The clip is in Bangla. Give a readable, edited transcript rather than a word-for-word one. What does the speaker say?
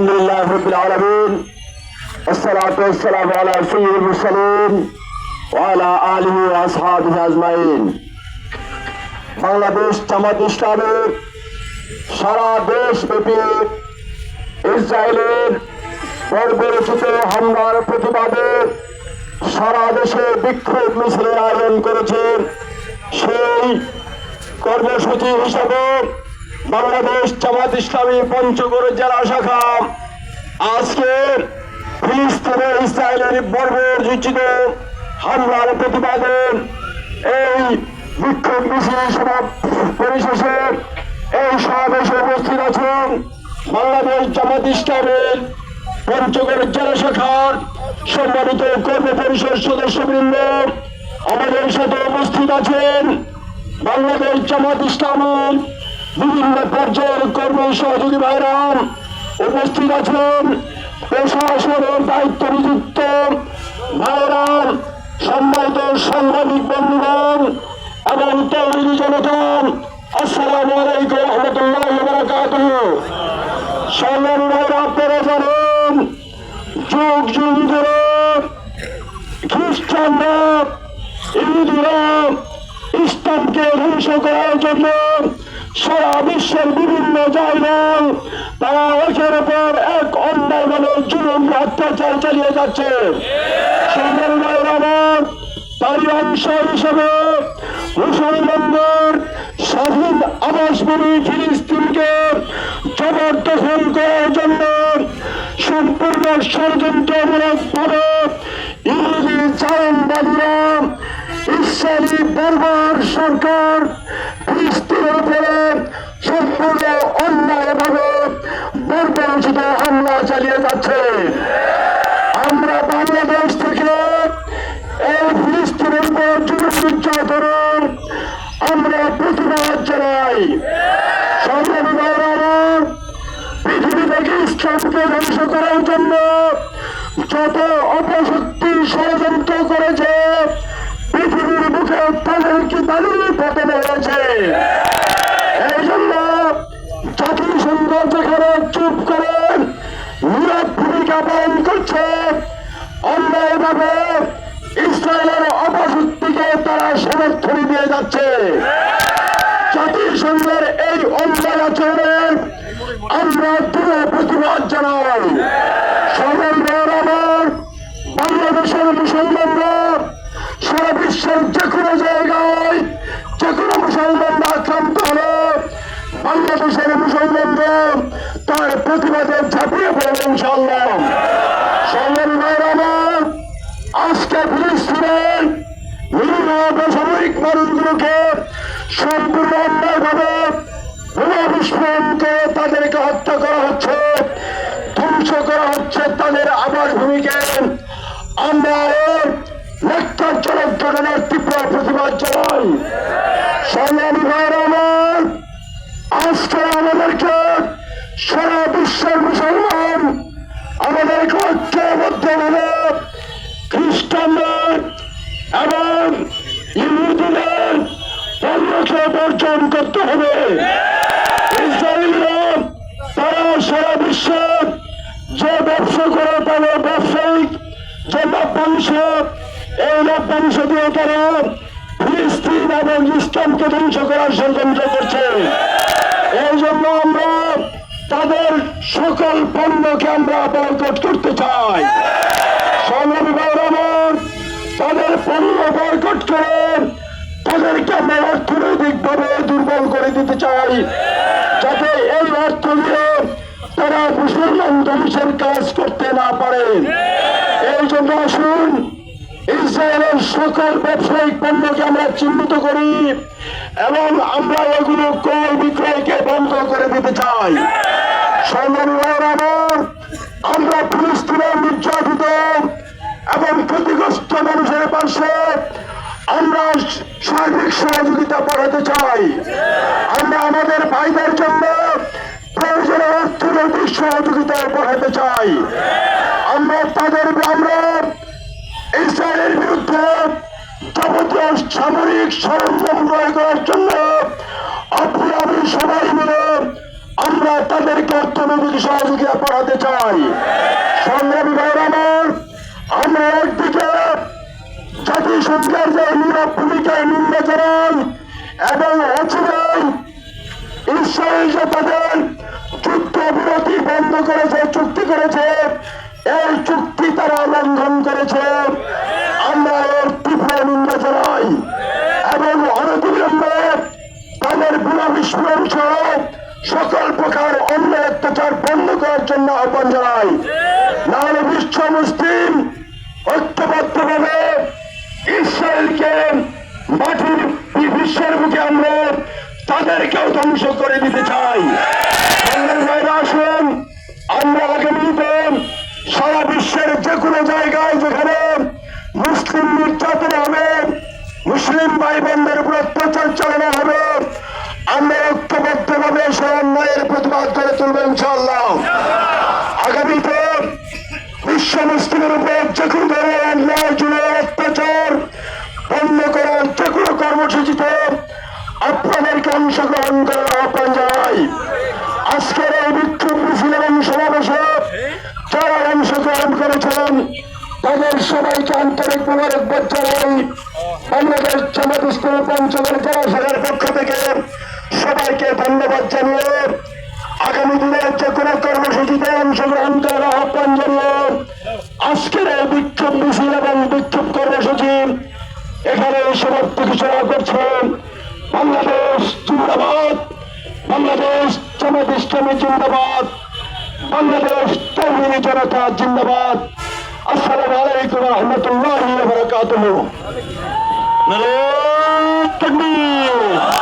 আলহামদুলিল্লাহ রাব্বিল আলামিন والصلاة والسلام على سيد المرسلين وعلى آله وأصحابه أجمعين। বাংলাদেশ জামাত ইসলামের সারা দেশব্যাপী ইসরায়েলের বর্বরোচিত হামলার প্রতিবাদে সারা দেশে বিক্ষোভ মিছিলের আয়োজন করেছেন। সেই কর্মসূচি হিসাবে বাংলাদেশ জামাত ইসলামী পঞ্চগড় জেলা শাখা আজকে ফিলিস্তিনে ইসরায়েলের বর্বরোচিত হামলার প্রতিবাদে এই বিক্ষোভ মিছিল পরিশেষে এই সমাবেশে উপস্থিত আছেন বাংলাদেশ জামাত ইসলামের পঞ্চগড় জেলা শাখার সম্মানিত কর্ম পরিষদ সদস্যবৃন্দ। আমাদের সাথে উপস্থিত আছেন বাংলাদেশ জামাত ইসলামের বিভিন্ন পর্যায়ের কর্মী সহযোগী ভাইরা, উপস্থিত আছেন প্রশাসনের দায়িত্ব নিযুক্ত ভাইরা, সম্মানিত সাংবাদিক বন্ধুগণ এবং তৌহিদি জনতা, আসসালামু আলাইকুম ওয়া রাহমাতুল্লাহি ওয়া বারাকাতুহু। সম্মানিত ভাইরা, আপনারা জানেন যুগ যুগ ধরে খ্রিস্টানরা, ইহুদিরা ইসলামকে ধ্বংস করার জন্য সারা বিশ্বের বিভিন্ন জায়গায় তারা একের পর এক অন্যায়ভাবে জুলুম অত্যাচার চালিয়ে যাচ্ছে। তারই অংশ হিসেবে মুসলমানদের স্বাধীন আবাসভূমি ফিলিস্তিনকে জবরদখল করার জন্য সম্পূর্ণ ষড়যন্ত্রমূলক ভাবে ইহুদি জালেমবাদীরা, ইসরায়েলি বর্বর সরকার ফিলিস্তিনের উপরে সম্পূর্ণ অন্যায়ভাবে বর্বরোচিত হামলা চালিয়ে যাচ্ছে। আমরা বাংলাদেশ থেকে এই ফিলিস্তিনের উপর জুলুম নির্যাতনের আমরা প্রতিবাদ জানাই। পৃথিবী থেকে ইসলামকে ধ্বংস করার জন্য যত অপশক্তি ষড়যন্ত্র করেছে পৃথিবীর মুখে তাদেরকে দাঁড়িয়ে পতন হয়েছে। এই জন্য জাতিসংঘ যেখানে চুপ করে নীরব ভূমিকা পালন করছে, অন্যায়ভাবে ইসরায়েলের অপশক্তিকে তারা সমর্থন দিয়ে যাচ্ছে। জাতিসংঘের এই অন্যায় আচরণের আমরা দৃঢ় প্রতিবাদ জানাই। আমার বাংলাদেশের মুসলমানরা সারা বিশ্বের যে কোনো জায়গায় যে কোনো মুসলমানরা আক্রান্ত হলে বাংলাদেশের মুসলমানরা তার প্রতিবাদে ঝাঁপিয়ে পড়বে ইনশাআল্লাহ। আমার আজকে ফিলিস্তিনের নিরীহ বেসামরিক মানুষগুলোকে সম্পূর্ণ অন্যায়ভাবে বোমা বিস্ফোরণ করে তাদেরকে হত্যা করা হচ্ছে, ধ্বংস করা হচ্ছে তাদের আবাসভূমিকে। আমরা এর ন্যাক্কারজনক ঘটনার তীব্র প্রতিবাদ জানাই। সংগ্রামী ভাইরা আমার, আজকে আমাদেরকে সারা বিশ্বের মুসলমান আমাদেরকে ঐক্যবদ্ধভাবে খ্রিস্টানদের এবং ইহুদিদের পণ্যকে বর্জন করতে হবে। ইসরায়েলরা তারা সারা বিশ্বে যে ব্যবসা করে তাদের ব্যবসায়িক যে লভ্যাংশ, এই লভ্যাংশ দিয়ে তারা ফিলিস্তিন এবং ইসলামকে ধ্বংস করার ষড়যন্ত্র করছে। এই জন্য আমরা তাদের সকল পণ্যকে আমরা বয়কট করতে চাই। সংগ্রামী ভাইরা আমার, তাদের পণ্য বয়কট করে তাদেরকে আমরা অর্থনৈতিকভাবে দুর্বল করে দিতে চাই, যাতে এই অর্থ দিয়ে তারা মুসলমান ধ্বংসের কাজ করতে না পারে। এই জন্য আসুন ইসরায়েলের সকল ব্যবসায়িক পণ্যকে আমরা চিহ্নিত করি এবং আমরা এগুলো ক্রয় বিক্রয়কে বন্ধ করে দিতে চাই। সংগ্রামী ভাইরা আমার, আমরা ফিলিস্তিনের নির্যাতিত এবং ক্ষতিগ্রস্ত মানুষের পাশে আমরা সার্বিক সহযোগিতা পাঠাতে চাই। আমরা আমাদের ভাইদের জন্য প্রয়োজনে অর্থনৈতিক সহযোগিতা পাঠাতে চাই। আমরা ইসরায়েলের বিরুদ্ধে যাবতীয় সামরিক সরঞ্জাম ক্রয় করার জন্য আপনি আমি সবাই মিলে আমরা তাদেরকে অর্থনৈতিক আন্তরিক সহযোগিতা পাঠাতে চাই। সংগ্রামী ভাইরা আমার, আমরা একদিকে জাতিসংঘের যে নীরব ভূমিকায় নিন্দা জানাই এবং অচিরেই ইসরায়েল যে তাদের যুদ্ধ বিরতি বন্ধ করেছে, চুক্তি করেছে, এই চুক্তি তারা লঙ্ঘন করেছে, আমরা এর তীব্র নিন্দা জানাই এবং অনতিবিলম্বে তাদের বোমা বিস্ফোরণ সহ সকল প্রকার অন্য অত্যাচার বন্ধ করার জন্য আহ্বান জানাই। নাহলে বিশ্ব মুসলিম ঐক্যবদ্ধভাবে ইসরায়েলকে মাটির বিশ্বের বুকে আমরা তাদেরকেও ধ্বংস করে দিতে চাই। আসুন, আমরা আগামীতে সারা বিশ্বের যে কোনো জায়গায় যেখানে মুসলিম নির্যাতন হবে, মুসলিম ভাই বোনদের উপর অত্যাচার চালানো হবে, আমরা ঐক্যবদ্ধভাবে সে অন্যায়ের প্রতিবাদ করে তুলব ইনশাআল্লাহ। আগামীতে বিশ্ব মুসলিমের উপর যে কোনো ধরনের অন্যায়, জুলুম, অত্যাচার বন্ধ করার যে কোনো কর্মসূচিতে আপনাদেরকে অংশগ্রহণ করার আহ্বান জানাই। আজকের এই বিক্ষোভ মিছিল এবং সমাবেশে যারা অংশগ্রহণ করেছিলেন তাদের সবাইকে আন্তরিক মোবারকবাদ জানাই। বাংলাদেশ জামাত ইসলামী পঞ্চগড় জেলা শাখার পক্ষ থেকে সবাইকে ধন্যবাদ জানিয়ে আগামী দিনের যে কোনো কর্মসূচিতে অংশগ্রহণ করার আহ্বান জানিয়ে আজকের এই বিক্ষোভ মিছিল এবং বিক্ষোভ কর্মসূচি এখানে সমাপ্তি ঘোষণা করছেন। বাংলাদেশ জিন্দাবাদ, বাংলাদেশ জামাত ইসলামী জিন্দাবাদ, বাংলাদেশ তৌহিদি জনতা জিন্দাবাদ। আসসালামু আলাইকুম ওয়া রাহমাতুল্লাহি ওয়া বারাকাতুহু। নারে তাকবীর।